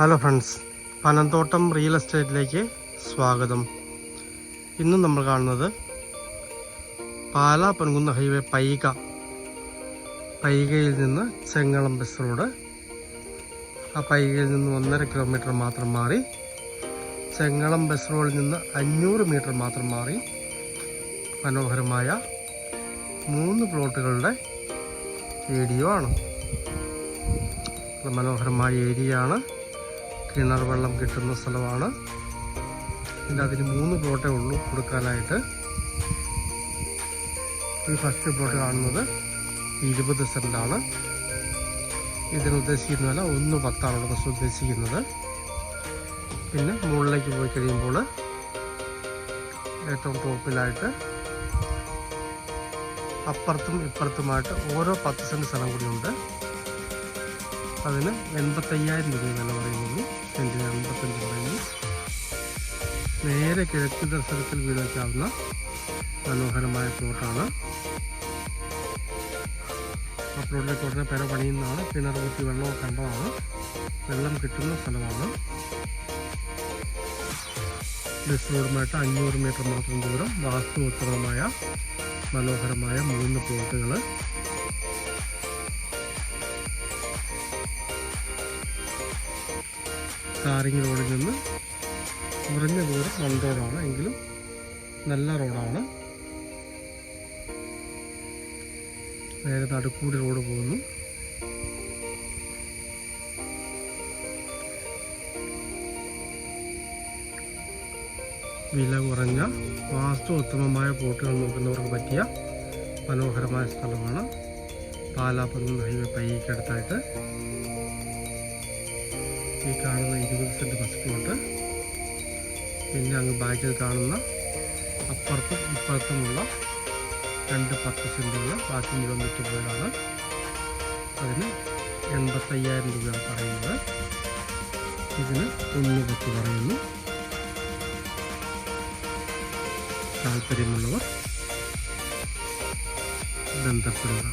Hello friends, Panamthottam real എസ്റ്റേറ്റിലേക്ക് സ്വാഗതം. ഇന്ന് നമ്മൾ കാണുന്നത് പാലാ പൊൻകുന്ന് ഹൈവേ പൈകയിൽ നിന്ന് ചെങ്ങളം ബസ് റോഡ്. ആ പൈകയിൽ നിന്ന് 1.5 കിലോമീറ്റർ മാത്രം മാറി, ചെങ്ങളം ബസ് റോഡിൽ നിന്ന് 500 മീറ്റർ മാത്രം മാറി മനോഹരമായ 3 പ്ലോട്ടുകളുടെ വീഡിയോ ആണ്. മനോഹരമായ ഏരിയയാണ്, കിണർ വെള്ളം കിട്ടുന്ന സ്ഥലമാണ്. പിന്നെ അതിന് 3 പ്ലോട്ടേ ഉള്ളൂ കൊടുക്കാനായിട്ട്. ഈ ഫസ്റ്റ് പ്ലോട്ട് കാണുന്നത് 20 സെൻറ്റാണ്. ഇതിന് ഉദ്ദേശിക്കുന്ന വില 1.10 ഉടമസ്ഥ ഉദ്ദേശിക്കുന്നത്. പിന്നെ മുകളിലേക്ക് പോയി കഴിയുമ്പോൾ ഏറ്റവും ടോപ്പിലായിട്ട് അപ്പുറത്തും ഇപ്പുറത്തുമായിട്ട് ഓരോ 10 സെൻറ്റ് സ്ഥലം കൂടിയുണ്ട്. അതിന് 85,000 രൂപ വില പറയുന്നു. സെൻറ്റിന് 85 പറയുന്നു. നേരെ കിഴക്ക് ദർശനത്തിൽ വീട് വയ്ക്കാവുന്ന മനോഹരമായ പ്ലോട്ടാണ്. ആ പ്ലോട്ടിലേക്ക് ഉടനെ പെര പണിയുന്നതാണ്. കിണർ കുത്തി വെള്ളമൊക്കെ കണ്ടതാണ്. വെള്ളം കിട്ടുന്ന സ്ഥലമാണ്. ബസ് റോഡുമായിട്ട് 500 മീറ്റർ മാത്രം ദൂരം. വാസ്തുഉത്തമമായ മനോഹരമായ 3 പ്ലോട്ടുകൾ. ടാറിങ് റോഡിൽ നിന്ന് കുറഞ്ഞ ദൂരം 1 റോഡാണ്, എങ്കിലും നല്ല റോഡാണ്. നേരെ നടുക്കൂടി റോഡ് പോകുന്നു. വില കുറഞ്ഞ വാസ്തു ഉത്തമമായ പ്ലോട്ടുകൾ നോക്കുന്നവർക്ക് പറ്റിയ മനോഹരമായ സ്ഥലമാണ്. പാലാ പൊൻകുന്ന് ഹൈവേ പൈക്കടുത്തായിട്ട് ഈ കാണുന്ന 20 സെൻറ്റ് ബസ് പ്ലോട്ട്. പിന്നെ അങ്ങ് ബാക്കിൽ കാണുന്ന അപ്പുറത്തും ഇപ്പുറത്തുമുള്ള 2 10 സെൻറ്റുകൾ ബാക്കി മുഴുവൻ വിറ്റുപോയതാണ്. അതിന് 85,000 രൂപയാണ് പറയുന്നത്. ഇതിന് 1.10 പറയുന്നു. താല്പര്യമുള്ളവർ ബന്ധപ്പെടുക.